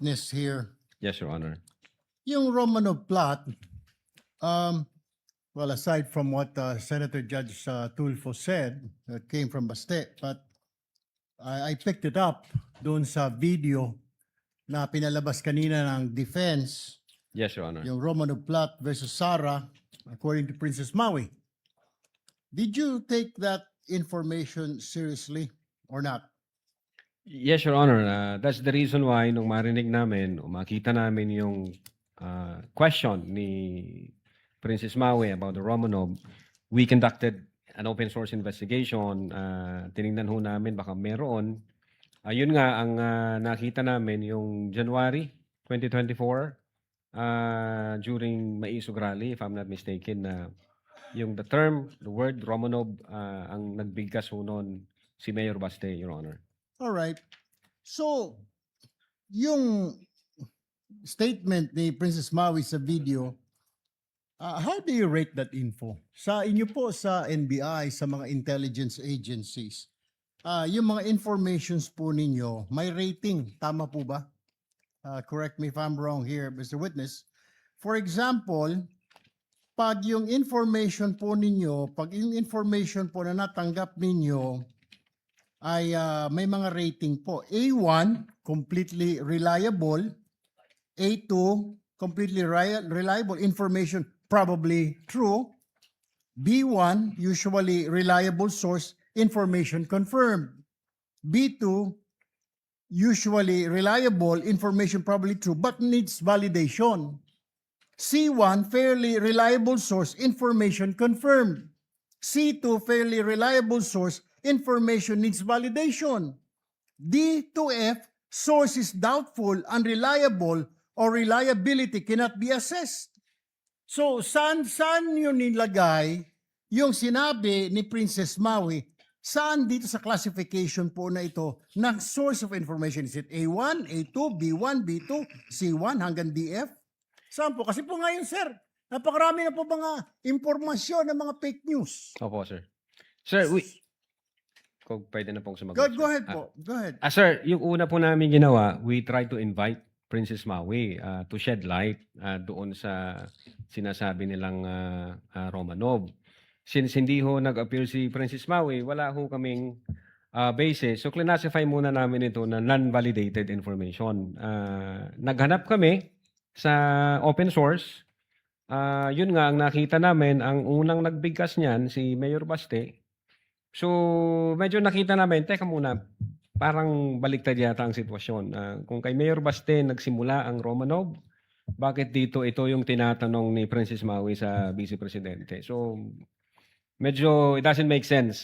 witness here. Yes, Your Honor. Yung Romanov plot, well, aside from what Senator Judge Tulfo said, that came from Baste, but I picked it up doon sa video na pinalabas kanina ng defense, Yes, Your Honor. yung Romanov plot versus Sara, according to Princess Maui. Did you take that information seriously or not? Yes, Your Honor. That's the reason why nung marinig namin o makita namin yung question ni Princess Maui about the Romanov, we conducted an open source investigation. Tiningnan ho namin baka meron. Yun nga, ang nakita namin yung January 2024 during Maisog Rally, if I'm not mistaken, na yung the word Romanov, ang nagbigkas ho noon si Mayor Baste, Your Honor. All right. So, yung statement ni Princess Maui sa video, how do you rate that info? Sa inyo po sa NBI, sa mga intelligence agencies, yung mga informations po ninyo, may rating. Tama po ba? Correct me if I'm wrong here, Mr. Witness. For example, pag yung information po ninyo, pag yung information po na natanggap ninyo, ay may mga rating po. A1, completely reliable. A2, completely reliable information, probably true. B1, usually reliable source, information confirmed. B2, usually reliable information, probably true, but needs validation. C1, fairly reliable source, information confirmed. C2, fairly reliable source, information needs validation. D to F, source is doubtful, unreliable, or reliability cannot be assessed. So, saan yun nilagay yung sinabi ni Princess Maui? Saan dito sa classification po na ito ng source of information? Is it A1, A2, B1, B2, C1 hanggang DF? Saan po? Kasi po ngayon, sir, napakarami na po mga impormasyon ng mga fake news. Opo, sir. Sir, kung pwede na pong sumagot. Go ahead po. Go ahead. Sir, yung una po namin ginawa, we tried to invite Princess Maui to shed light doon sa sinasabi nilang Romanov. Since hindi ho nag-appear si Princess Maui, wala ho kaming basis. So, classify muna namin ito na non-validated information. Naghanap kami sa open source. Yun nga, ang nakita namin, ang unang nagbigkas niyan, si Mayor Baste. So, medyo nakita namin, teka muna, parang baliktad yata ang sitwasyon. Kung kay Mayor Baste nagsimula ang Romanov, bakit dito ito yung tinatanong ni Princess Maui sa Vice Presidente? So, medyo it doesn't make sense,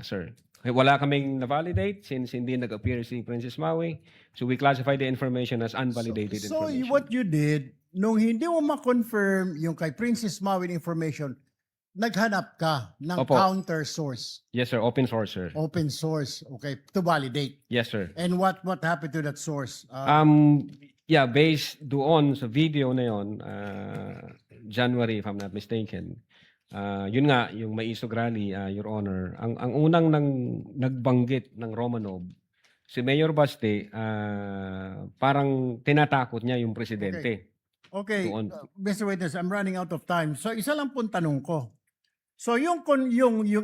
sir. Wala kaming na-validate since hindi nag-appear si Princess Maui. So, we classify the information as unvalidated So, information. what you did, nung hindi mo ma-confirm yung kay Princess Maui information, naghanap ka ng Opo. counter source, Yes, sir. Open source, sir. open source, okay, to validate. Yes, sir. And what happened to that source? Yeah, based doon sa video na yon, January, if I'm not mistaken, yun nga, yung Maisog Rally, Your Honor, ang unang nagbanggit ng Romanov, si Mayor Baste, parang tinatakot niya yung presidente. Okay, Doon. Mr. Witness, I'm running out of time. So, isa lang pong tanong ko. So, yung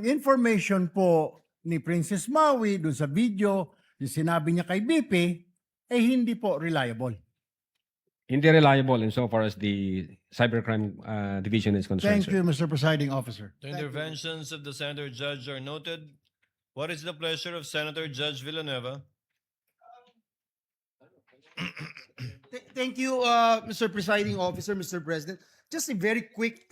information po ni Princess Maui dun sa video, yung sinabi niya kay BP, eh hindi po reliable. Hindi reliable insofar as the cybercrime division is concerned, Thank sir. you, Mr. Presiding Officer. The interventions of the Senator Judge are noted. What is the pleasure of Senator Judge Villanueva? Thank you, Mr. Presiding Officer, Mr. President. Just a very quick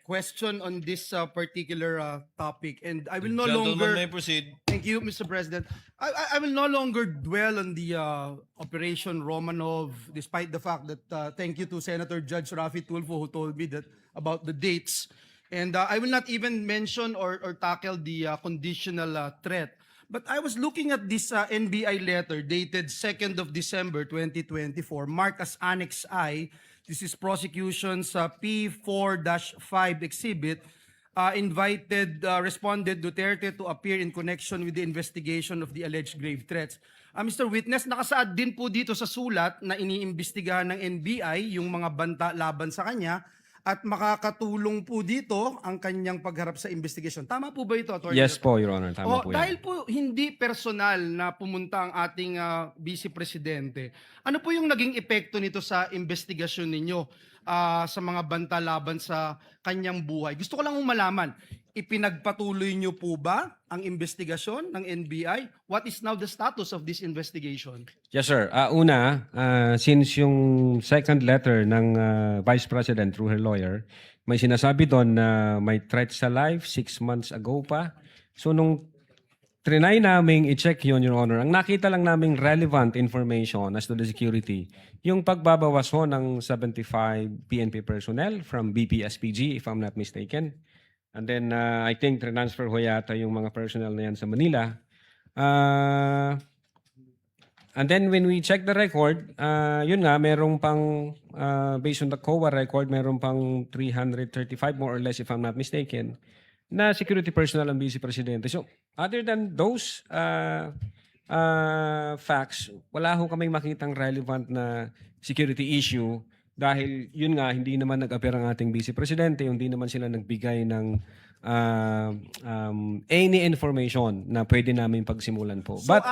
question on this particular topic, and I will no Gentleman longer. may proceed. Thank you, Mr. President. I will no longer dwell on the Operation Romanov, despite the fact that thank you to Senator Judge Rafi Tulfo who told me that about the dates, and I will not even mention or tackle the conditional threat. But I was looking at this NBI letter dated 2nd of December 2024, marked as Annex I. This is prosecution's P4-5 exhibit. Invited responded Duterte to appear in connection with the investigation of the alleged grave threats. Mr. Witness, nakasaad din po dito sa sulat na iniimbestigahan ng NBI yung mga banta laban sa kanya at makakatulong po dito ang kanyang pagharap sa investigation. Tama po ba ito, Atty. Yes po, Your Honor. Tama po yan. Dahil po hindi personal na pumunta ang ating Vice Presidente, ano po yung naging epekto nito sa investigasyon ninyo sa mga banta laban sa kanyang buhay? Gusto ko lang malaman, ipinagpatuloy nyo po ba ang investigasyon ng NBI? What is now the status of this investigation? Yes, sir. Since yung second letter ng Vice President through her lawyer, may sinasabi doon na may threat sa life 6 months ago pa. So nung trinay naming i-check yun, Your Honor, ang nakita lang naming relevant information as to the security, yung pagbabawas ho ng 75 PNP personnel from BPSPG, if I'm not mistaken. And then I think transfer ho yata yung mga personnel na yan sa Manila. And then when we check the record, yun nga, merong pang, based on the COA record, merong pang 335 more or less if I'm not mistaken, na security personnel ang Vice Presidente. So other than those facts, wala ho kaming makitang relevant na security issue dahil yun nga, hindi naman nag-appear ang ating Vice Presidente, hindi naman sila nagbigay ng any information na pwede namin pagsimulan po. So, But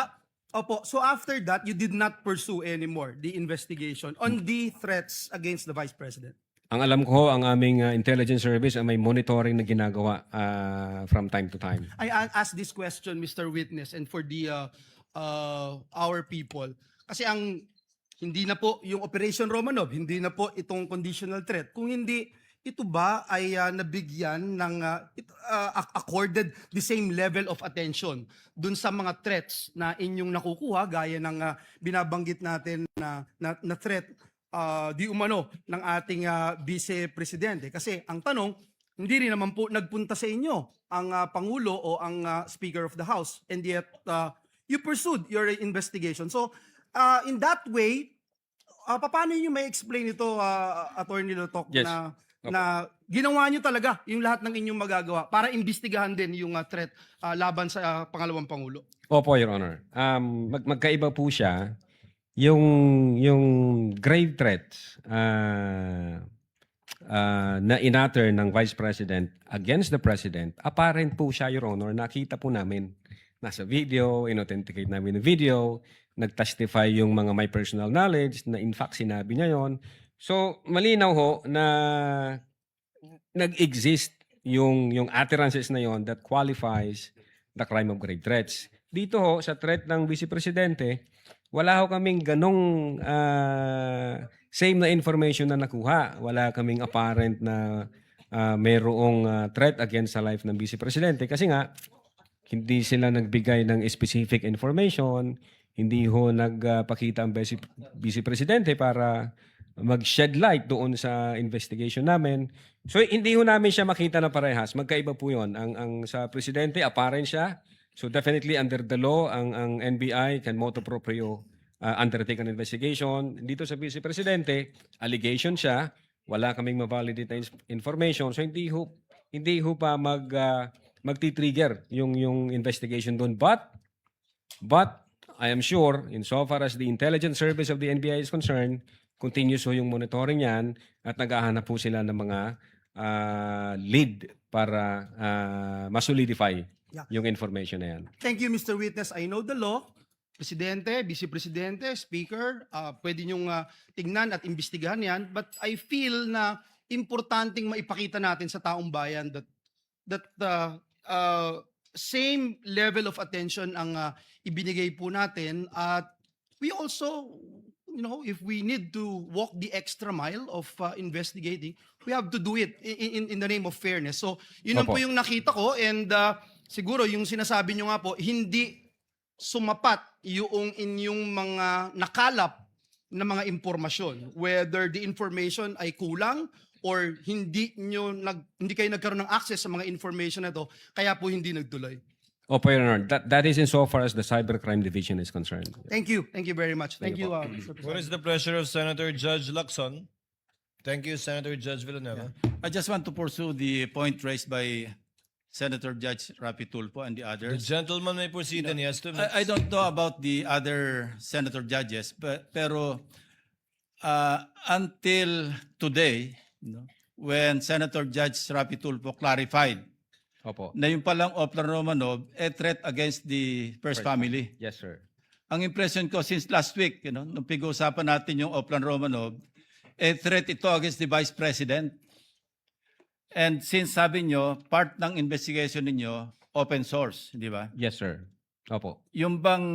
so after that, you did not pursue anymore the investigation on the threats against the Vice President? ang alam ko, ang aming intelligence service ay may monitoring na ginagawa from time to time. I ask this question, Mr. Witness, and for the our people. Kasi hindi na po yung Operation Romanov, hindi na po itong conditional threat. Kung hindi, ito ba ay nabigyan ng accorded the same level of attention dun sa mga threats na inyong nakukuha gaya ng binabanggit natin na threat di umano ng ating Vice Presidente? Kasi ang tanong, hindi rin naman po nagpunta sa inyo ang Pangulo o ang Speaker of the House, and yet you pursued your investigation. So in that way, paano niyo may explain ito, Attorney Lotok, Yes. na ginawa niyo talaga yung lahat ng inyong magagawa para imbestigahan din yung threat laban sa pangalawang Pangulo? Opo, Your Honor. Magkaiba po siya. Yung grave threats na inatter ng Vice President against the President, apparent po siya, Your Honor. Nakita po namin. Nasa video, inauthenticate namin yung video, nag-testify yung mga may personal knowledge na in fact sinabi niya yon. So, malinaw ho na nag-exist yung utterances na yon that qualifies the crime of grave threats. Dito ho, sa threat ng Vice Presidente, wala ho kaming ganong same na information na nakuha. Wala kaming apparent na mayroong threat against sa life ng Vice Presidente kasi nga, hindi sila nagbigay ng specific information, hindi ho nagpakita ang Vice Presidente para mag-shed light doon sa investigation namin. So hindi ho namin siya makita na parehas. Magkaiba po yun. Ang sa Presidente, apparent siya. So definitely under the law, ang NBI can motu proprio undertake an investigation. Dito sa Vice Presidente, allegation siya. Wala kaming ma-validate na information. So hindi ho pa magti-trigger yung investigation doon. But I am sure, insofar as the intelligence service of the NBI is concerned, continuous ho yung monitoring yan at naghahanap po sila ng mga lead para masolidify yung information na yan. Thank you, Mr. Witness. I know the law. Presidente, Vice Presidente, Speaker, pwede niyong tignan at imbestigahan yan. But I feel na importanteng maipakita natin sa taong bayan that same level of attention ang ibinigay po natin. At we also, if we need to walk the extra mile of investigating, we have to do it in the name of fairness. So, yun lang Opo. po yung nakita ko, and siguro yung sinasabi nyo nga po, hindi sumapat yung inyong mga nakalap na mga impormasyon, whether the information ay kulang or hindi kayo nagkaroon ng access sa mga information na to, kaya po hindi nagtuloy. Opo, Your Honor. That is insofar as the Cybercrime Division is concerned. Thank you. Thank you very much. Thank you, Mr. What President. is the pleasure of Senator Judge Lacson? Thank you, Senator Judge Villanueva. I just want to pursue the point raised by Senator Judge Rapi Tulfo and the The others. gentleman may proceed and he has 2 minutes. I don't know about the other senator judges, pero until today, when Senator Judge Rapi Tulfo clarified Opo. na yung palang Oplan Romanov threat against the first family. Yes, sir. Ang impression ko since last week, nung pag-uusapan natin yung Oplan Romanov, threat ito against the Vice President. And since sabi nyo, part ng investigation ninyo, open source, di ba? Yes, sir. Opo. Yung bang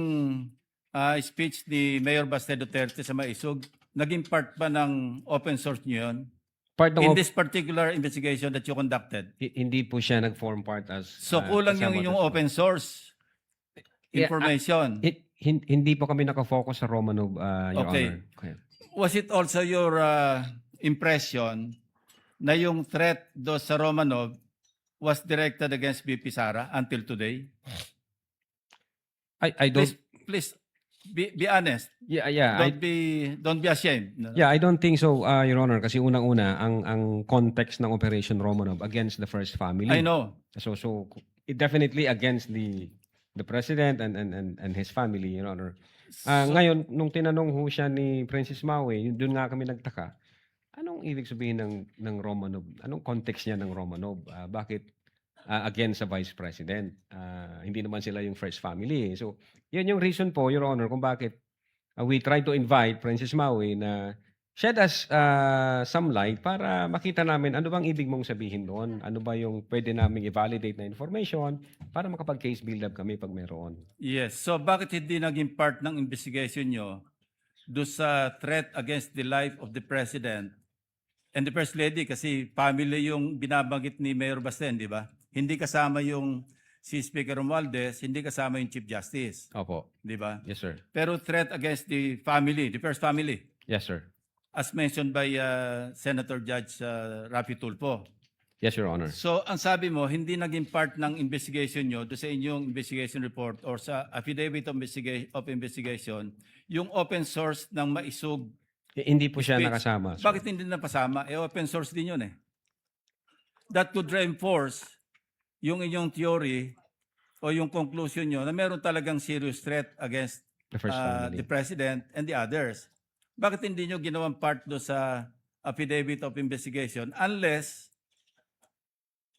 speech ni Mayor Baste Duterte sa Maisog, naging part ba ng open source nyo yun? Part In ng this particular investigation that you conducted? hindi po siya nag-form part as So kulang yung kasama inyong doon. open source Yeah, information. Hindi po kami nakafocus sa Romanov, Your Okay. Honor. Okay. Was it also your impression na yung threat do sa Romanov was directed against VP Sara until today? I don't Please be honest. yeah, Don't be ashamed. No? I don't think so, Your Honor, kasi unang-una ang context ng Operation Romanov against the first family. I know. So it definitely against the president and his family, Your Honor. Ngayon nung tinanong ho siya ni Princess Maui, doon nga kami nagtaka. Anong ibig sabihin ng Romanov? Anong context niya ng Romanov? Bakit against sa vice president? Hindi naman sila yung first family. So, yun yung reason po, Your Honor, kung bakit we try to invite Princess Maui na shed us some light para makita namin ano bang ibig mong sabihin doon. Ano ba yung pwede namin i-validate na information para makapag-case build-up kami pag meron. Yes. So bakit hindi naging part ng investigation nyo do sa threat against the life of the president and the first lady, kasi family yung binabanggit ni Mayor Basten, di ba? Hindi kasama yung si Speaker Romualdez, hindi kasama yung Chief Justice, Opo. di ba? Yes, sir. Pero threat against the family, the first family, Yes, sir. as mentioned by Senator Judge Rapi Tulfo. Yes, Your Honor. So ang sabi mo, hindi naging part ng investigation nyo do sa inyong investigation report or sa affidavit of investigation, yung open source ng Maisog. Hindi po siya Speech. nakasama. sir. Bakit hindi napasama? Open source din yun eh. That could reinforce yung inyong theory o yung conclusion nyo na meron talagang serious threat against The first family. the president and the others. Bakit hindi nyo ginawang part do sa affidavit of investigation unless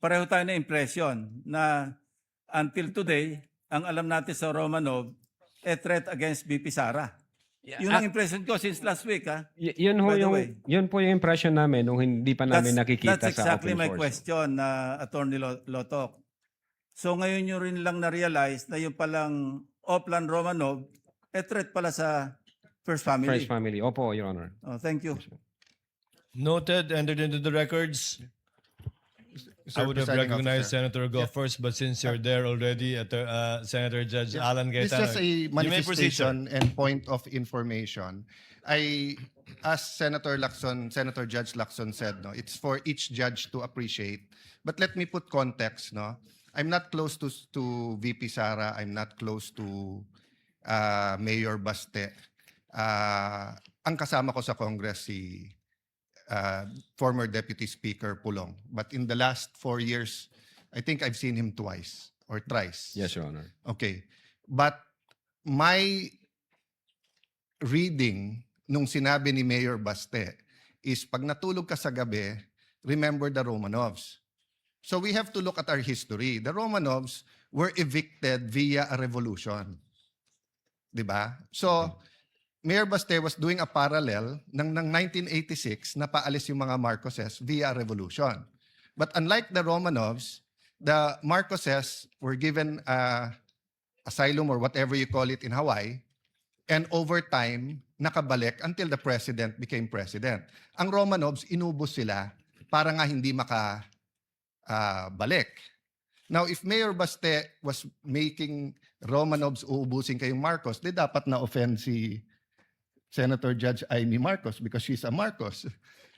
pareho tayo na impression na until today, ang alam natin sa Romanov, threat against VP Sara. Yun ang impression ko since last week. Ha? Yun ho By the yung way. yun po yung impression namin nung hindi pa namin nakikita That's sa exactly open my source. question, Attorney Lotok. So ngayon nyo rin lang na-realize na yung palang Oplan Romanov, threat pala sa first family. First family. Opo, Your Honor. Oh, thank you. Noted, entered into the records. I would have Presiding recognized Officer. Senator Go first, but since you're there already, Senator Judge Alan This is Cayetano. just a You may proceed, sir. manifestation and point of information. As Senator Judge Lacson said, no, it's for each judge to appreciate. But let me put context, no. I'm not close to VP Sara. I'm not close to Mayor Baste. Ang kasama ko sa Congress si former Deputy Speaker Pulong. But in the last 4 years, I think I've seen him twice or thrice. Yes, Your Honor. Okay. But my reading nung sinabi ni Mayor Baste is pag natulog ka sa gabi, remember the Romanovs. So we have to look at our history. The Romanovs were evicted via a revolution. 'Di ba? So Mayor Baste was doing a parallel ng 1986 na paalis yung mga Marcoses via revolution. But unlike the Romanovs, the Marcoses were given asylum or whatever you call it in Hawaii, and over time, nakabalik until the president became president. Ang Romanovs, inubos sila para nga hindi makabalik. Now, if Mayor Baste was making Romanovs uubusin kayong Marcos, di dapat na-offend si Senator Judge Amy Marcos because she's a Marcos.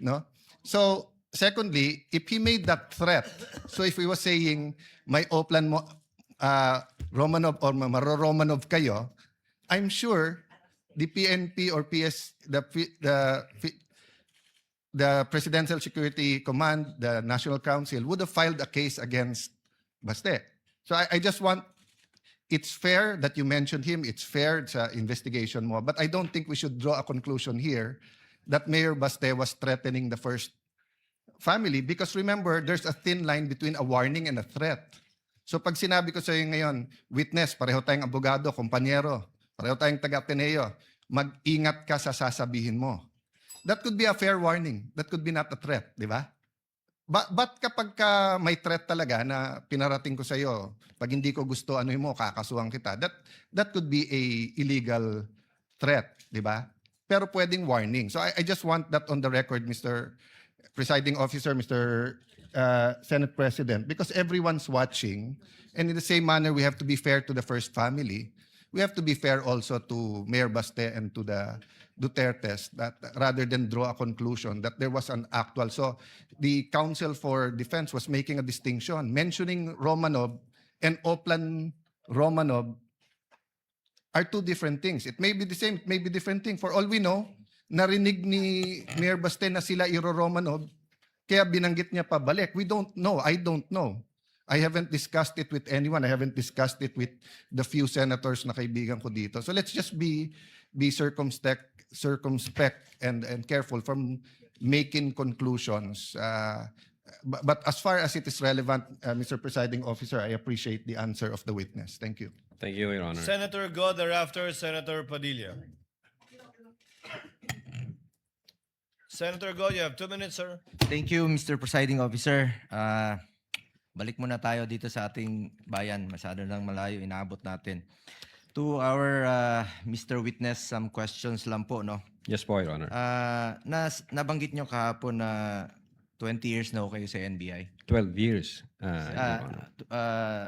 No? So, secondly, if he made that threat, so if he was saying, may Oplan mo, Romanov or maro-Romanov kayo, I'm sure the PNP or the Presidential Security Command, the National Council, would have filed a case against Baste. So I just want, it's fair that you mentioned him, it's fair sa investigation mo, but I don't think we should draw a conclusion here that Mayor Baste was threatening the first family, because remember, there's a thin line between a warning and a threat. So pag sinabi ko sa iyo ngayon, witness, pareho tayong abogado, kompanyero, pareho tayong taga-Ateneo, mag-ingat ka sa sasabihin mo. That could be a fair warning. That could be not a threat, di ba? But kapag ka may threat talaga na pinarating ko sa iyo, pag hindi ko gusto ano mo, kakasuhan kita, that could be a illegal threat, di ba? Pero pwedeng warning. So I just want that on the record, Mr. Presiding Officer, Mr. Senate President, because everyone's watching, and in the same manner, we have to be fair to the first family. We have to be fair also to Mayor Baste and to the Dutertes, that rather than draw a conclusion that there was an actual. So the counsel for defense was making a distinction, mentioning Romanov and Oplan Romanov are two different things. It may be the same, it may be different thing. For all we know, narinig ni Mayor Baste na sila Iro Romanov, kaya binanggit niya pa balik. We don't know. I don't know. I haven't discussed it with anyone. I haven't discussed it with the few senators na kaibigan ko dito. So let's just be circumspect and careful from making conclusions. But as far as it is relevant, Mr. Presiding Officer, I appreciate the answer of the witness. Thank you. Thank you, Your Honor. Senator Go, thereafter Senator Padilla. Senator Go, you have 2 minutes, sir. Thank you, Mr. Presiding Officer. Balik muna tayo dito sa ating bayan. Masyado nang malayo, inaabot natin. To our Mr. Witness, some questions lang po, no? Yes po, Your Honor. Nabanggit nyo kahapon na 20 years na ho kayo sa NBI. 12 years, Your Honor.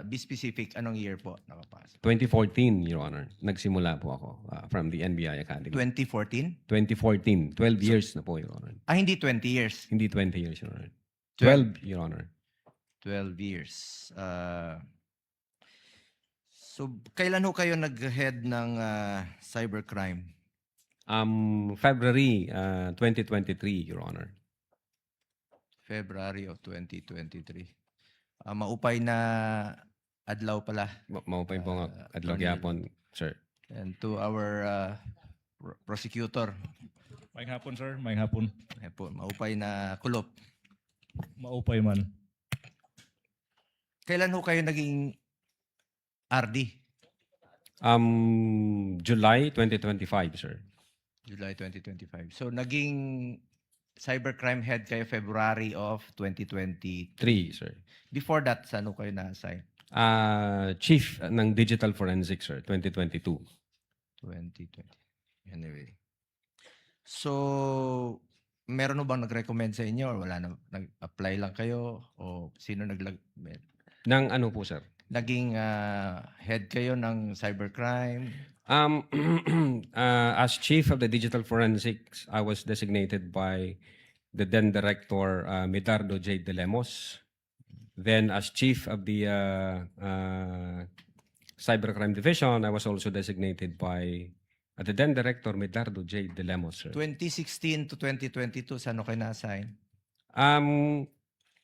Be specific, anong year po nakapasok? 2014, Your Honor. Nagsimula po ako from the NBI Academy. 2014? 2014. 12 years na po, Your Honor. Hindi 20 years. Hindi 20 years, Your Honor. 12, Your Honor. 12 years. So, kailan ho kayo nag-head ng cybercrime? February 2023, Your Honor. February of 2023. Maupay na adlaw pala. Maupay po nga adlaw Attorney- gyapon, sir. And to our prosecutor, Maayong hapon, sir. Maayong hapon. maupay na kulop. Maupay man. Kailan ho kayo naging RD? July 2025, sir. July 2025. So, naging cybercrime head kayo February of 2020. 3, sir. Before that, saan ho kayo na-assign? Chief ng Digital Forensics, sir, 2022. 2020. Anyway. So, meron ho bang nag-recommend sa inyo or wala na, nag-apply lang kayo o sino Ng ano po, sir? naging head kayo ng cybercrime? As Chief of the Digital Forensics, I was designated by the then Director Medardo J. De Lemos. Then as Chief of the Cybercrime Division, I was also designated by the then Director Medardo J. De Lemos, sir. 2016 to 2022, saan ho kayo na-assign?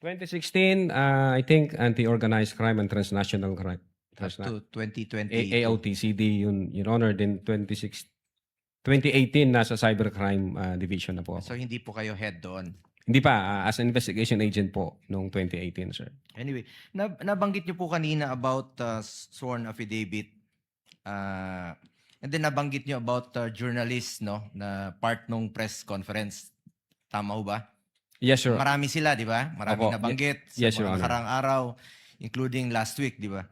2016, I think anti-organized crime and transnational crime. Up to 2020. AOTCD, yun, Your Honor. Then 2018, nasa cybercrime division na po So, ako. hindi po kayo head doon. Hindi pa, as an investigation agent po noong 2018, sir. Anyway, nabanggit niyo po kanina about sworn affidavit. And then nabanggit niyo about journalists, no, na part nung press conference. Tama ho ba? Yes, sir. Marami sila, di ba? Maraming Opo. nabanggit sa Yes, Your mga Honor. nakarang araw, including last week, di ba?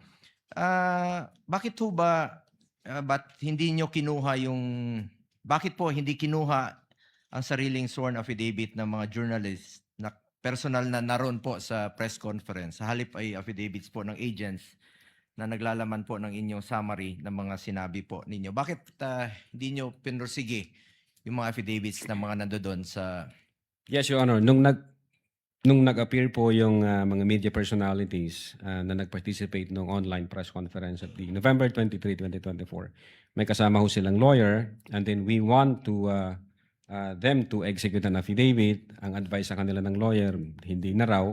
Bakit ho ba, bakit po hindi kinuha ang sariling sworn affidavit ng mga journalists na personal na naroon po sa press conference? Sa halip ay affidavits po ng agents na naglalaman po ng inyong summary ng mga sinabi po ninyo. Bakit hindi nyo pinursige yung mga affidavits ng mga nandoon sa... Yes, Your Honor. Nung nag-appear po yung mga media personalities na nag-participate nung online press conference at the November 23, 2024, may kasama ho silang lawyer, and then we want to them to execute an affidavit. Ang advice sa kanila ng lawyer, hindi na raw.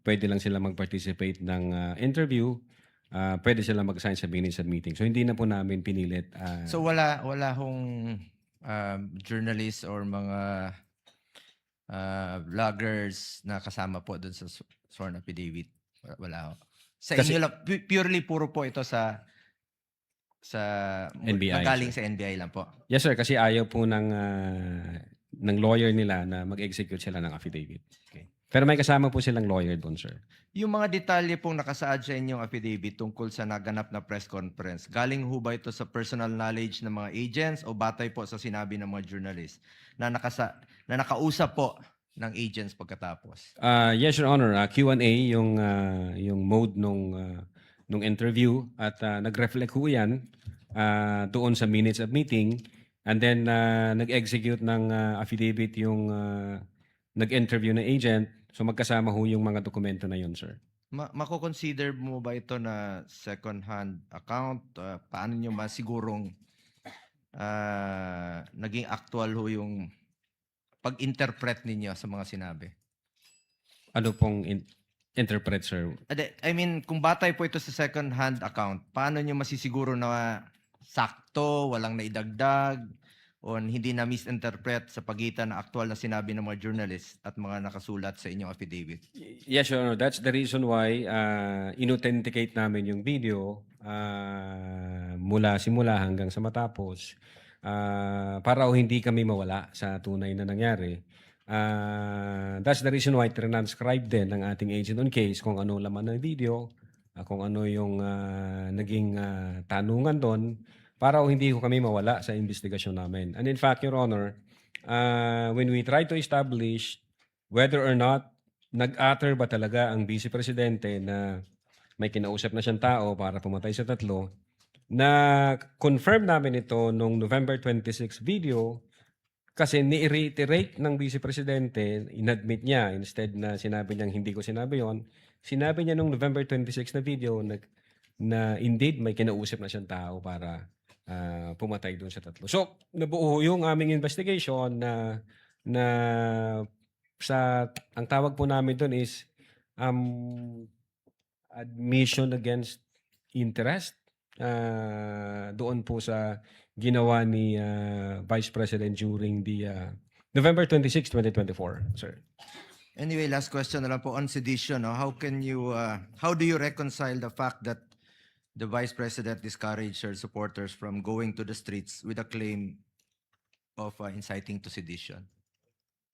pwede lang sila mag-participate ng interview, pwede sila mag-assign sa minutes at meeting. So hindi na po namin pinilit. So wala hong journalists or mga vloggers na kasama po doon sa sworn affidavit. Wala ho. Sa Kasi- inyo lang, purely puro po ito sa NBI, galing sir. sa NBI lang po. Yes sir, kasi ayaw po ng lawyer nila na mag-execute sila ng affidavit. Okay. Pero may kasama po silang lawyer doon, sir. Yung mga detalye pong nakasaad sa inyong affidavit tungkol sa naganap na press conference, galing ho ba ito sa personal knowledge ng mga agents o batay po sa sinabi ng mga journalists na nakausap po ng agents pagkatapos? Yes, Your Honor. Q&A yung mode nung interview at nag-reflect ho yan doon sa minutes of meeting, and then nag-execute ng affidavit yung nag-interview na agent. So magkasama ho yung mga dokumento na yun, sir. Mako-consider mo ba ito na second-hand account? Paano nyo masigurong naging actual ho yung pag-interpret ninyo sa mga sinabi? Ano pong interpret, sir? I mean, kung batay po ito sa second-hand account, paano nyo masisiguro na sakto, walang naidagdag, o hindi na misinterpret sa pagitan ng aktual na sinabi ng mga journalists at mga nakasulat sa inyong affidavit? Yes, Your Honor. That's the reason why inauthenticate namin yung video mula simula hanggang sa matapos para ho hindi kami mawala sa tunay na nangyari. That's the reason why transcribe din ng ating agent on case kung ano laman ng video, kung ano yung naging tanungan doon, para ho hindi ko kami mawala sa investigasyon namin. And in fact, Your Honor, when we try to establish whether or not nag-utter ba talaga ang Vice Presidente na may kinausap na siyang tao para pumatay sa tatlo, na confirm namin ito nung November 26 video kasi ni-reiterate ng Vice Presidente, inadmit niya, instead na sinabi niyang hindi ko sinabi yon, sinabi niya nung November 26 na video na indeed may kinausap na siyang tao para pumatay doon sa tatlo. So, nabuo yung aming investigation na sa ang tawag po namin doon is admission against interest doon po sa ginawa ni Vice President during the November 26, 2024, sir. Anyway, last question na lang po on sedition. No? How do you reconcile the fact that the Vice President discouraged her supporters from going to the streets with a claim of inciting to sedition?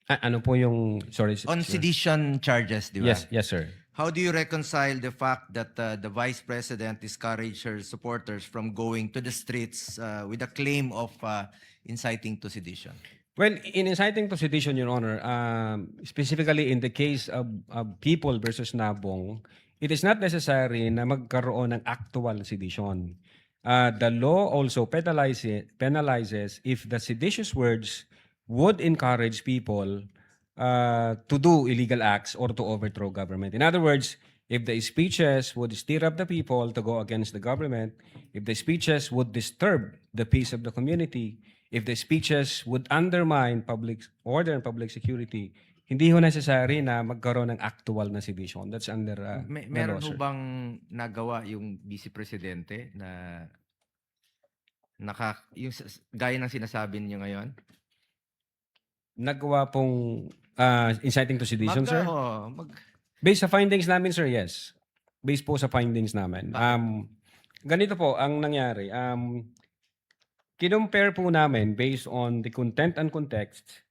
Ano po yung, sorry. On sir. sedition charges, di ba? Yes, sir. How do you reconcile the fact that the Vice President discouraged her supporters from going to the streets with a claim of inciting to sedition? Well, in inciting to sedition, Your Honor, specifically in the case of People versus Nabong, it is not necessary na magkaroon ng actual sedition. The law also penalizes if the seditious words would encourage people to do illegal acts or to overthrow government. In other words, if the speeches would stir up the people to go against the government, if the speeches would disturb the peace of the community, if the speeches would undermine public order and public security, hindi ho necessary na magkaroon ng actual na sedition. That's under the Meron law, ho sir. bang nagawa yung Vice Presidente na gaya ng sinasabi niyo ngayon? Nagawa pong inciting to sedition, sir? Based sa findings namin, sir, yes. Based po sa findings namin. Ganito po ang nangyari. Kinumpare po namin based on the content and context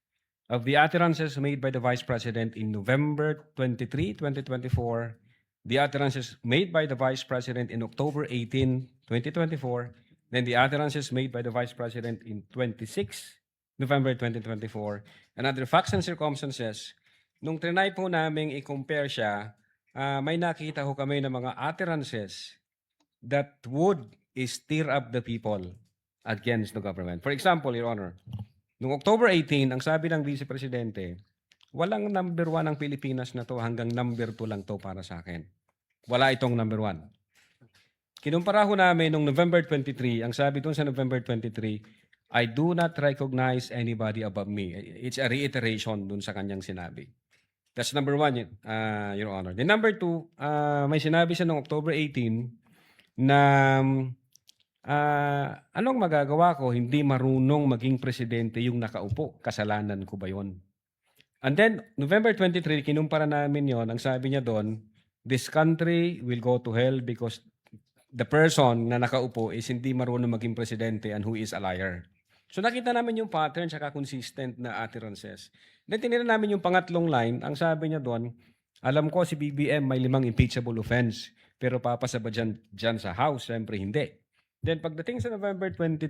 of the utterances made by the Vice President in November 23, 2024, the utterances made by the Vice President in October 18, 2024, then the utterances made by the Vice President in 26 November 2024, and other facts and circumstances. Nung trinay po namin i-compare siya, may nakita ho kami ng mga utterances that would stir up the people against the government. For example, Your Honor, noong October 18, ang sabi ng Vice Presidente, walang number 1 ang Pilipinas na to, hanggang number 2 lang to para sa akin. Wala itong number 1. Kinumpara ho namin noong November 23, ang sabi doon sa November 23, I do not recognize anybody above me. It's a reiteration doon sa kanyang sinabi. That's number one, Your Honor. Then number two, may sinabi siya noong October 18 na anong magagawa ko, hindi marunong maging presidente yung nakaupo. Kasalanan ko ba yon? And then, November 23, kinumpara namin yon. Ang sabi niya doon, this country will go to hell because the person na nakaupo is hindi marunong maging presidente and who is a liar. So nakita namin yung pattern saka consistent na utterances. Then tinignan namin yung pangatlong line, ang sabi niya doon, alam ko si BBM may 5 impeachable offense, pero papasa ba dyan sa House? Siyempre hindi. Then pagdating sa November 23,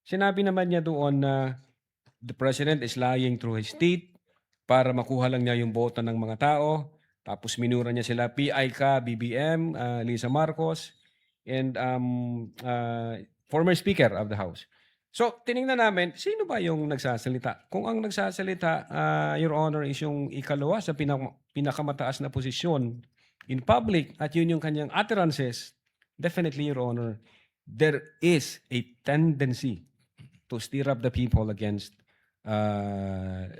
sinabi naman niya doon na the President is lying through his teeth para makuha lang niya yung boto ng mga tao. Tapos minura niya sila, PI ka, BBM, Lisa Marcos, and former Speaker of the House. So, tiningnan namin, sino ba yung nagsasalita? Kung ang nagsasalita, Your Honor, is yung ikalawa sa pinakamataas na posisyon in public at yun yung kanyang utterances, definitely, Your Honor, there is a tendency to stir up the people against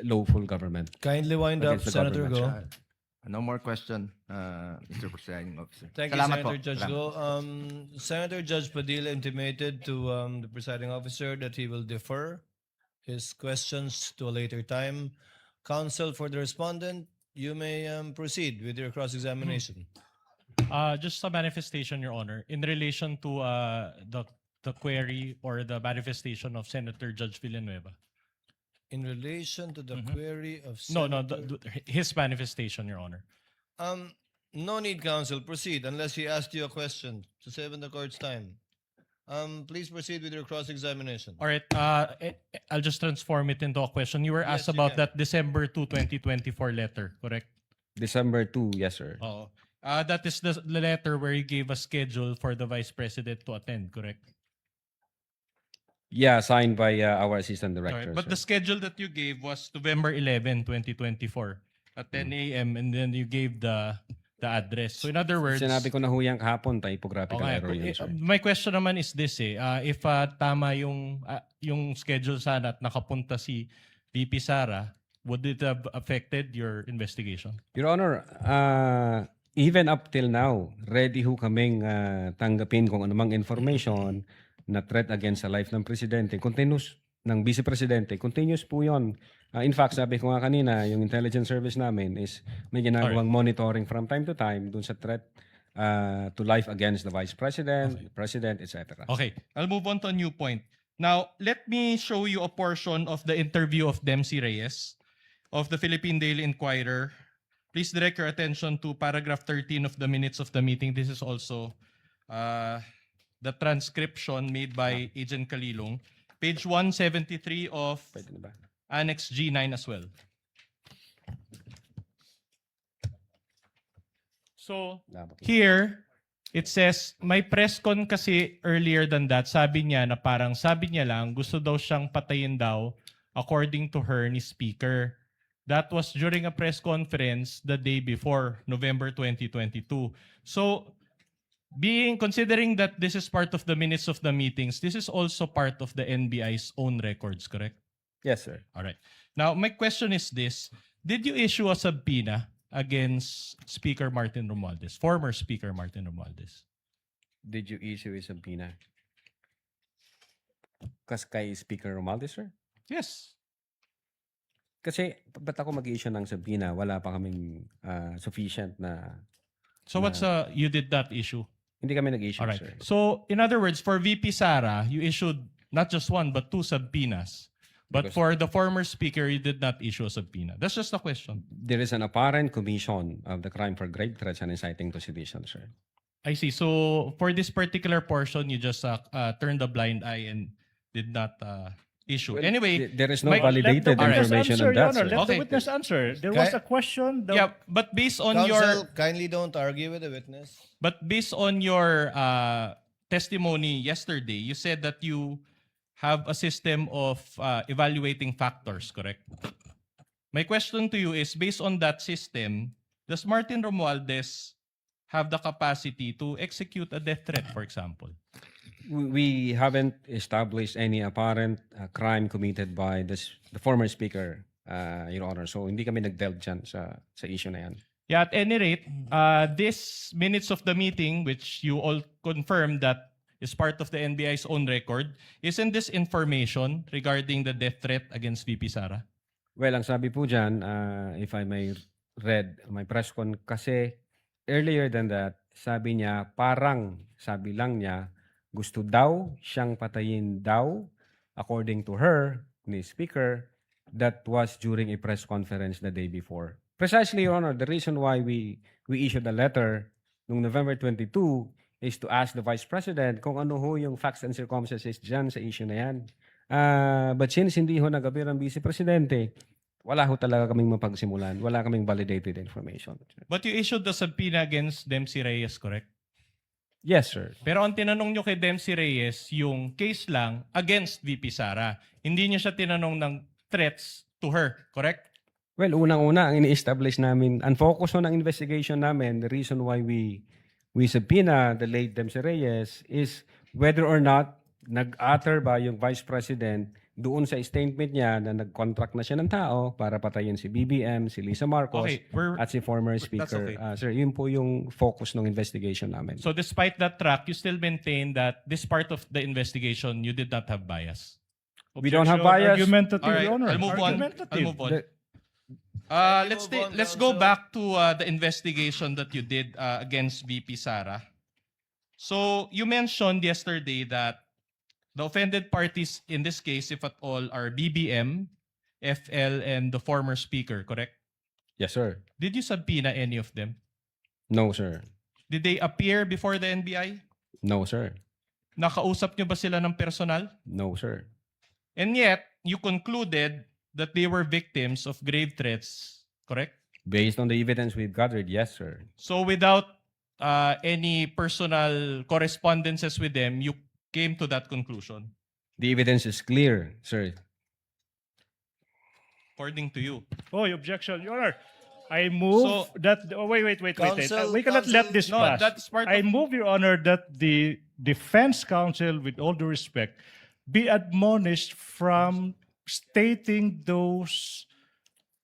lawful government. Kindly wind up, Against the Senator government. Go. No more question, Mr. Presiding Officer. Thank you, Salamat Senator po. Judge Salamat. Go. Senator Judge Padilla intimated to the presiding officer that he will defer his questions to a later time. Counsel for the respondent, you may proceed with your cross-examination. Just a manifestation, Your Honor, in relation to the query or the manifestation of Senator Judge Villanueva. In relation to the query of No, Senator... his manifestation, Your Honor. No need, counsel. Proceed unless he asked you a question to save in the court's time. Please proceed with your cross-examination. All right, I'll just transform it into a question. You were Yes, asked you about can. that December 2, 2024 letter, correct? December 2, yes, sir. Oo. That is the letter where you gave a schedule for the Vice President to attend, correct? Yeah, signed by our assistant All director. right. But sir. the schedule that you gave was November 11, 2024 at 10 a.m. and then you gave the address. So in other words, Sinabi ko na huyang kahapon, typographical okay, error yun, sir. my question naman is this if tama yung schedule sana at nakapunta si VP Sara, would it have affected your investigation? Your Honor, even up till now, ready ho kaming tanggapin kung anumang information na threat against the life ng Presidente, continuous, ng Vice Presidente, continuous po yun. In fact, sabi ko nga kanina, yung intelligence service namin is may ginagawang monitoring from time to time dun sa threat to life against the Vice President, President, etc. Okay, I'll move on to a new point. Now, let me show you a portion of the interview of Dempsey Reyes of the Philippine Daily Inquirer. Please direct your attention to paragraph 13 of the minutes of the meeting. This is also the transcription made by Agent Kalilong. Page 173 of Pwede na ba? Annex G9 as well. So, here, it says, may press con kasi earlier than that, sabi niya na parang sabi niya lang, gusto daw siyang patayin daw according to her ni Speaker. That was during a press conference the day before, November 2022. So, considering that this is part of the minutes of the meetings, this is also part of the NBI's own records, correct? Yes, sir. All right. Now, my question is this. Did you issue a subpoena against Speaker Martin Romualdez, former Speaker Martin Romualdez? Did you issue a subpoena? Kay Speaker Romualdez, sir? Yes. Kasi, ba't ako mag-issue ng subpoena? Wala pa kaming sufficient na... So what's you did not issue? Hindi kami nag-issue, All right. sir. So, in other words, for VP Sara, you issued not just one, but 2 subpoenas. But Because- for the former speaker, you did not issue a subpoena. That's just a question. There is an apparent commission of the crime for grave threats and inciting to sedition, sir. I see. So, for this particular portion, you just turned a blind eye and did not issue. Well, Anyway, there is no my- validated witness information answer, on that, sir. Let the Let the witness answer. There was a question. yeah, but based on Counsel, your kindly don't argue with the witness. testimony yesterday, you said that you have a system of evaluating factors, correct? My question to you is, based on that system, does Martin Romualdez have the capacity to execute a death threat, for example? We haven't established any apparent crime committed by the former speaker Your Honor. So hindi kami nag-delve dyan sa issue na yan. Yeah, at any rate, this minutes of the meeting, which you all confirmed that is part of the NBI's own record, isn't this information regarding the death threat against VP Sara? Well, ang sabi po dyan, if I may read my press con, kasi earlier than that, sabi niya, sabi lang niya, gusto daw siyang patayin daw, according to her, ni Speaker, that was during a press conference the day before. Precisely, Your Honor, the reason why we issued a letter noong November 22 is to ask the Vice President kung ano ho yung facts and circumstances dyan sa issue na yan. But since hindi ho nag-appear ang Vice Presidente, wala ho talaga kaming mapagsimulan. Wala kaming validated information. But you issued the subpoena against Dempsey Reyes, correct? Yes, sir. Pero ang tinanong nyo kay Dempsey Reyes, yung case lang against VP Sara. Hindi niyo siya tinanong ng threats to her, correct? Well, unang-una, ang ini-establish namin, ang focus on ang investigation namin, the reason why we subpoena the late Dempsey Reyes is whether or not nag-utter ba yung Vice President doon sa statement niya na nag-contract na siya ng tao para patayin si BBM, si Lisa Marcos, Okay, we're- at si former that's Speaker. okay. Sir, yun po yung focus ng investigation namin. So despite that track, you still maintain that this part of the investigation, you did not have bias. We don't have Objection, bias. Argumentative, All right, Your Honor. I'll move on. Argumentative. I'll move on. The- Let's go back to the investigation that you did against VP Sara. So you mentioned yesterday that the offended parties in this case, if at all, are BBM, FL, and the former speaker, correct? Yes, sir. Did you subpoena any of them? No, sir. Did they appear before the NBI? No, sir. Nakausap nyo ba sila ng personal? No, sir. And yet, you concluded that they were victims of grave threats, correct? Based on the evidence we've gathered, yes, sir. So without any personal correspondences with them, you came to that conclusion, The evidence is clear, sir. according to you. Oh, objection, Your Honor. I move So- that. Oh, wait. Counsel- We cannot let this No, pass. that's part I of- move, Your Honor, that the defense counsel, with all due respect, be admonished from stating those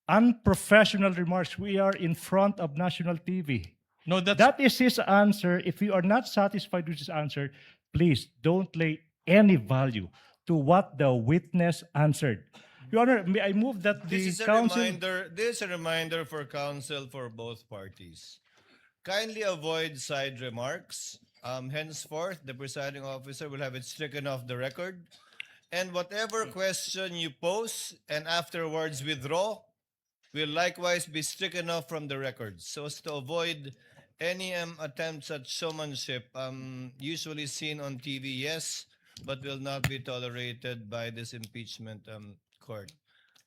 unprofessional remarks. We are in front of national TV. No, that's That is his answer. If you are not satisfied with his answer, please don't lay any value to what the witness answered. Your Honor, may I move that the This is a counsel... reminder. This is a reminder for counsel for both parties. Kindly avoid side remarks. Henceforth, the presiding officer will have it stricken off the record. And whatever question you pose and afterwards withdraw will likewise be stricken off from the record. So as to avoid any attempts at showmanship, usually seen on TV, yes, but will not be tolerated by this impeachment court.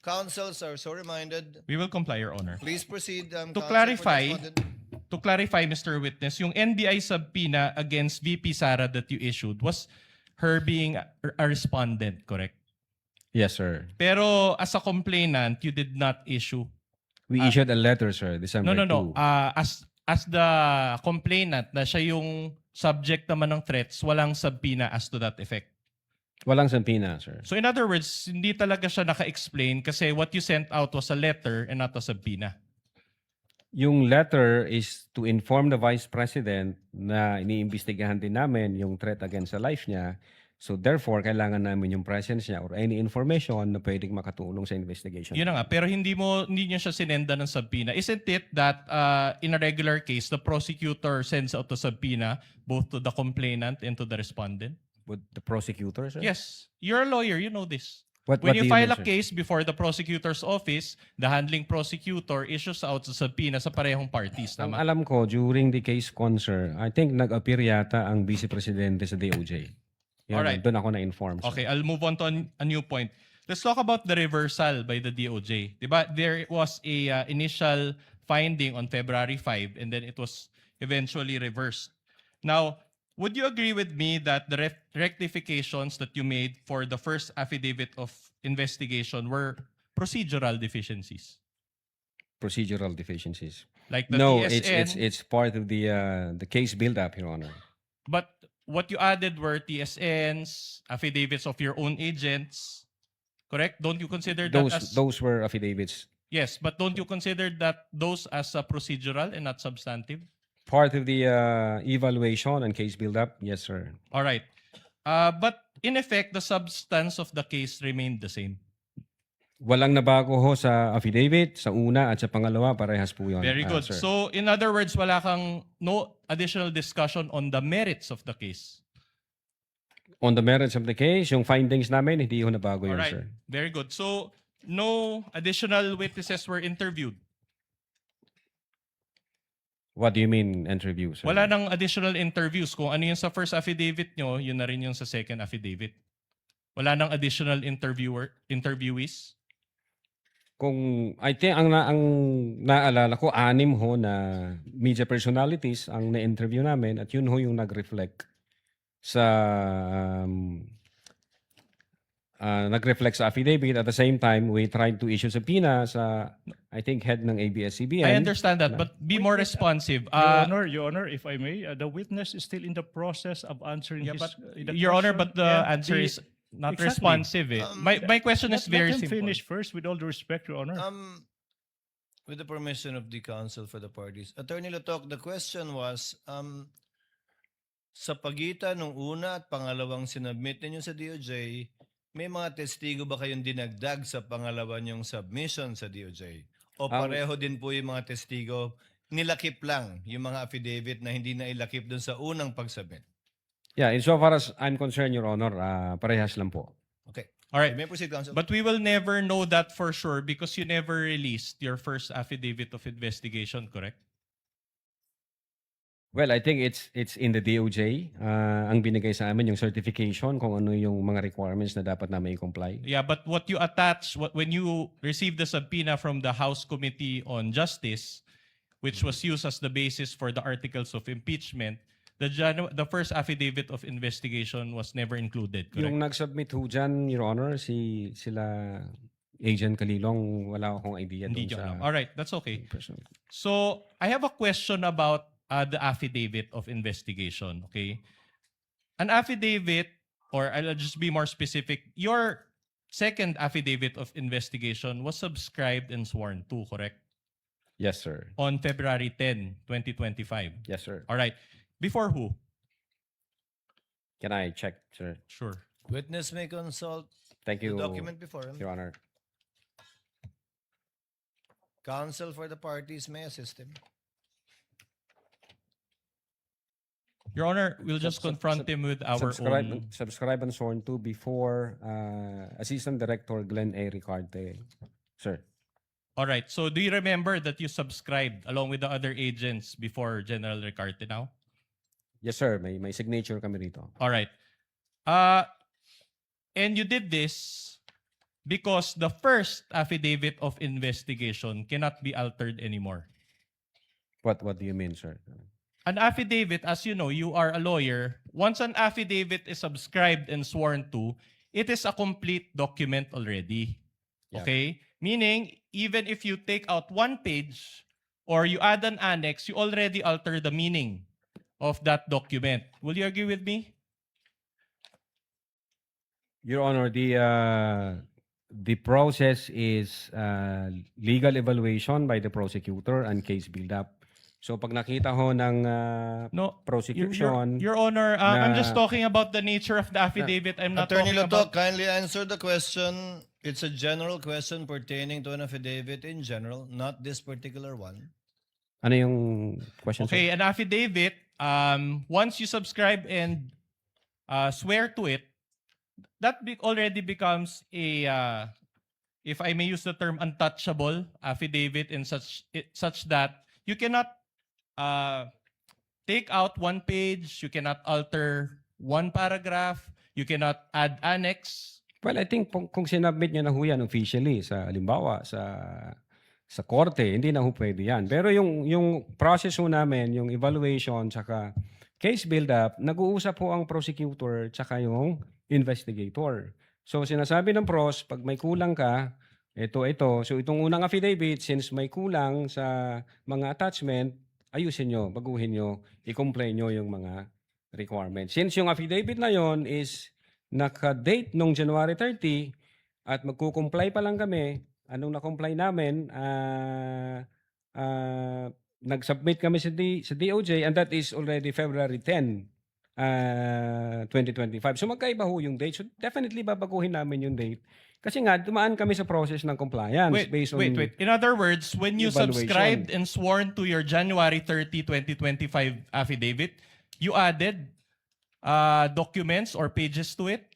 Counsels are so reminded. we will comply, Your Honor. Please proceed. To counsel for the clarify, respondent. Mr. Witness, yung NBI subpoena against VP Sara that you issued was her being a respondent, correct? Yes, sir. Pero as a complainant, you did not issue. We issued a letter, sir, December No. 2. As the complainant na siya yung subject naman ng threats, walang subpoena as to that effect. Walang sampina, sir. So in other words, hindi talaga siya naka-explain kasi what you sent out was a letter and not a subpoena. Yung letter is to inform the Vice President na iniimbestigahan din namin yung threat against the life niya. So therefore, kailangan namin yung presence niya or any information na pwedeng makatulong sa investigation. Yun na nga, pero hindi niya siya sinenda ng subpoena. Isn't it that in a regular case, the prosecutor sends out the subpoena both to the complainant and to the respondent? With the prosecutor, sir? Yes. You're a lawyer, you know this. What When do you file mean, a sir? case before the prosecutor's office, the handling prosecutor issues out sa subpoena sa parehong parties. Ang Tama? alam ko, during the case concern, I think nag-appear yata ang Vice Presidente sa DOJ. Yan, Alright. doon ako na-inform. sir. Okay, I'll move on to a new point. Let's talk about the reversal by the DOJ. Diba? There was a initial finding on February 5 and then it was eventually reversed. Now, would you agree with me that the rectifications that you made for the first affidavit of investigation were procedural deficiencies? Procedural deficiencies. Like the No, TSN, it's part of the case build-up, Your Honor. but what you added were TSNs, affidavits of your own agents. Correct? Don't you consider that Those as... those were affidavits. Yes, but don't you consider that those as procedural and not substantive? Part of the evaluation and case build-up, yes, sir. All right. But in effect, the substance of the case remained the same. Walang nabago ho sa affidavit, sa una at sa pangalawa, parehas po yun. Very good. sir. So in other words, wala kang no additional discussion on the merits of the case. On the merits of the case, yung findings namin, hindi ho nabago All yun, right. sir. Very good. So no additional witnesses were interviewed. What do you mean, interview, sir? Wala nang additional interviews. Kung ano yung sa first affidavit nyo, yun na rin yung sa second affidavit. Wala nang additional interviewees. Kung, I think, ang naalala ko, 6 ho na media personalities ang na-interview namin at yun ho yung nag-reflect sa affidavit. At the same time, we tried to issue subpoena sa, I think, head ng ABS-CBN. I understand that, but be more responsive. Your Honor, if I may, the witness is still in the process of answering Yeah, his... but the Your Honor, question, but the and answer the- is not Exactly. responsive. Eh. My question is very Let him simple. finish first, with all due respect, Your Honor. With the permission of the counsel for the parties. Attorney Latok, the question was, sa pagitan ng una at pangalawang sinubmit ninyo sa DOJ, may mga testigo ba kayong dinagdag sa pangalawa niyong submission sa DOJ? O pareho din po yung mga testigo, nilakip lang yung mga affidavit na hindi na ilakip dun sa unang pagsubmit? Yeah, insofar as I'm concerned, Your Honor, parehas lang po. Okay. All right. You may proceed, counsel. But we will never know that for sure because you never released your first affidavit of investigation, correct? Well, I think it's in the DOJ. Ang binigay sa amin yung certification kung ano yung mga requirements na dapat namin i-comply. Yeah, but what you attach, when you received the subpoena from the House Committee on Justice, which was used as the basis for the articles of impeachment, the first affidavit of investigation was never included, correct? Yung nag-submit ho dyan, Your Honor, sila Agent Kalilong, wala akong idea Hindi doon nyo sa... alam. All right, that's okay. person. So, I have a question about the affidavit of investigation, okay? An affidavit, or I'll just be more specific, your second affidavit of investigation was subscribed and sworn to, correct? Yes, sir. On February 10, 2025. Yes, sir. All right. Before who? Can I check, sir? Sure. Witness may consult Thank the you, document before him. Your Honor. Counsel for the parties may assist him. Your Honor, we'll just confront him with our own... Subscribe and sworn to before Assistant Director Glenn A. Ricarte. Sir. All right. So, do you remember that you subscribed along with the other agents before General Ricarte now? Yes, sir. May signature kami rito. All right. And you did this because the first affidavit of investigation cannot be altered anymore. What do you mean, sir? An affidavit, as you know, you are a lawyer. Once an affidavit is subscribed and sworn to, it is a complete document already. Yeah. Okay? Meaning, even if you take out one page or you add an annex, you already alter the meaning of that document. Will you agree with me? Your Honor, the process is legal evaluation by the prosecutor and case build-up. So pag nakita ho ng No. prosecution, Your Honor, I'm just na- talking about the nature of the affidavit. I'm not Attorney talking about... Latok, kindly answer the question. It's a general question pertaining to an affidavit in general, not this particular one. ano yung question, Okay, sir? an affidavit, once you subscribe and swear to it, that already becomes a, if I may use the term, untouchable affidavit in such that you cannot take out one page, you cannot alter one paragraph, you cannot add annex. Well, I think kung sinubmit niya na ho yan officially sa halimbawa sa korte, hindi na ho pwede yan. Pero yung process ho namin, yung evaluation tsaka case build-up, nag-uusap ho ang prosecutor tsaka yung investigator. So sinasabi ng pros, pag may kulang ka, ito. So itong unang affidavit, since may kulang sa mga attachment, ayusin nyo, baguhin nyo, i-comply nyo yung mga requirements. Since yung affidavit na yon is naka-date nung January 30, At magko-comply pa lang kami. Anong na-comply namin, nag-submit kami sa DOJ and that is already February 10, 2025. So magkaiba ho yung date. So definitely babaguhin namin yung date. Kasi nga, dumaan kami sa process ng compliance based on... Wait. In other words, when you evaluation. subscribed and sworn to your January 30, 2025 affidavit, you added documents or pages to it?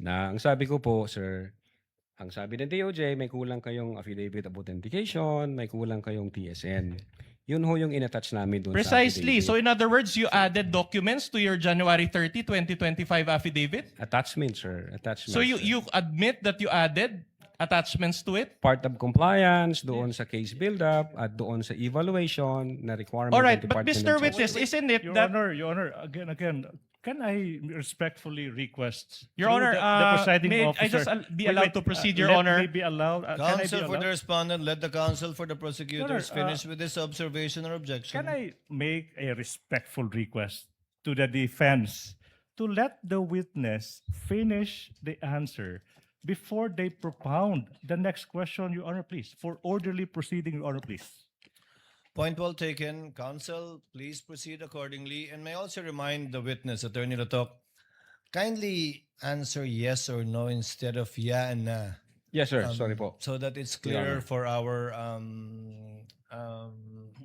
Na ang sabi ko po, sir, ang sabi ng DOJ, may kulang kayong affidavit of authentication, may kulang kayong TSN. Yun ho yung in-attach namin doon Precisely. sa So affidavit. in other words, you added documents to your January 30, 2025 affidavit? Attachment, sir. Attachment. So sir. you admit that you added attachments to it? Part of compliance, doon sa case build-up, at doon sa evaluation na requirement All right, ng but Department Mr. of Witness, Justice. isn't it Your that... Honor, again, can I respectfully request Your through Honor, the presiding may I officer? just be Wait, allowed to wait, proceed, Your let Honor? me be allowed. Can I be Counsel for the allowed? respondent, let the counsel for the prosecutors Your Honor, finish with this observation or objection. Can I make a respectful request to the defense to let the witness finish the answer before they propound the next question, Your Honor, please? For orderly proceeding, Your Honor, please. Point well taken. Counsel, please proceed accordingly. And may I also remind the witness, Attorney Latok, kindly answer yes or no instead of yeah and na. Yes, sir. Sorry po. So that it's Your clear Honor. for our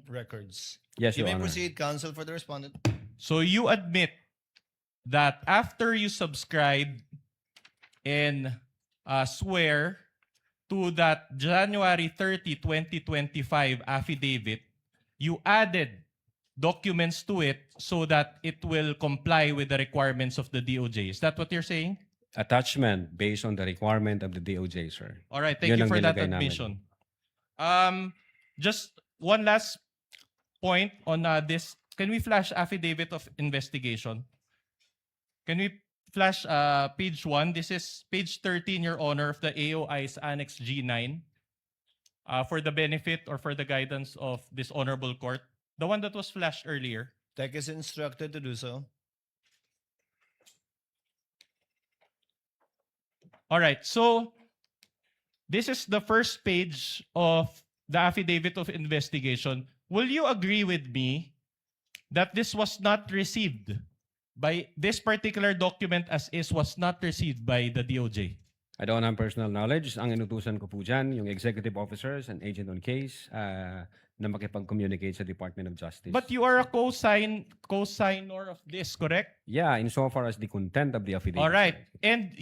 records. Yes, You Your may Honor. proceed, counsel for the respondent. So you admit that after you subscribe and swear to that January 30, 2025 affidavit, you added documents to it so that it will comply with the requirements of the DOJ. Is that what you're saying? Attachment based on the requirement of the DOJ, sir. All right, thank Yun you ang for that nilagay namin. admission. Just one last point on this. Can we flash affidavit of investigation? Can we flash page 1? This is page 13, Your Honor, of the AOI's Annex G9 for the benefit or for the guidance of this honorable court. The one that was flashed earlier. Tech is instructed to do so. All right, so this is the first page of the affidavit of investigation. Will you agree with me that this was not received by this particular document as is was not received by the DOJ? I don't have personal knowledge. Ang inutusan ko po dyan, yung executive officers and agent on case na makipag-communicate sa Department of Justice. But you are a co-signer of this, correct? Yeah, insofar as the content of the affidavit. All right. sir. And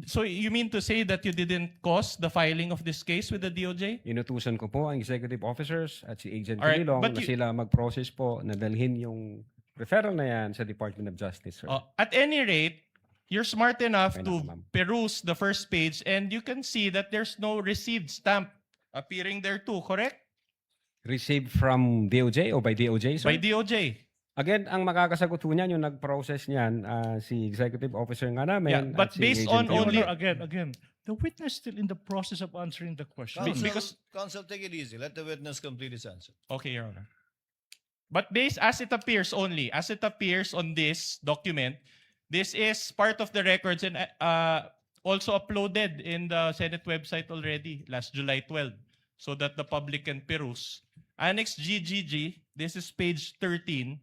so you mean to say that you didn't cause the filing of this case with the DOJ? Inutusan ko po ang executive officers at si Agent All right, Kililong but na you- sila mag-process po na dalhin yung referral na yan sa Department of Justice, sir. At any rate, you're smart enough Okay na to po, ma'am. peruse the first page and you can see that there's no received stamp appearing there too, correct? Received from DOJ o by DOJ, sir? By DOJ. Again, ang makakasagot po niyan, yung nag-process niyan, si executive officer nga namin. Yeah, but at si based Agent on Your only- Kililong. Honor, again, the witness still in the process of answering the question. Counsel, because- counsel, take it easy. Let the witness complete his answer. Okay, Your Honor. But based as it appears only, as it appears on this document, this is part of the records and also uploaded in the Senate website already last July 12 so that the public can peruse. Annex GGG, this is page 13.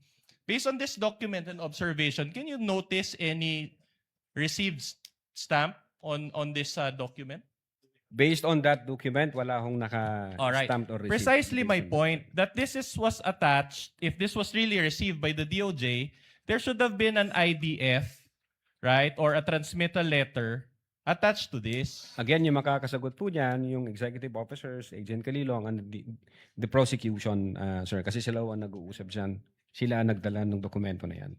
Based on this document and observation, can you notice any received stamp on this document? Based on that document, wala hong All right. naka-stamped or received. Precisely my based on that. point that was attached, if this was really received by the DOJ, there should have been an IDF, right? Or a transmittal letter attached to this. Again, yung makakasagot po niyan, yung executive officers, Agent Kililong, and the prosecution, sir. Kasi sila ang nag-uusap dyan. Sila ang nagdala ng dokumento na yan.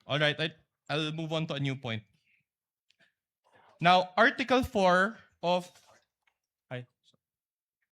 All right, I'll move on to a new point. Now, Article 4 of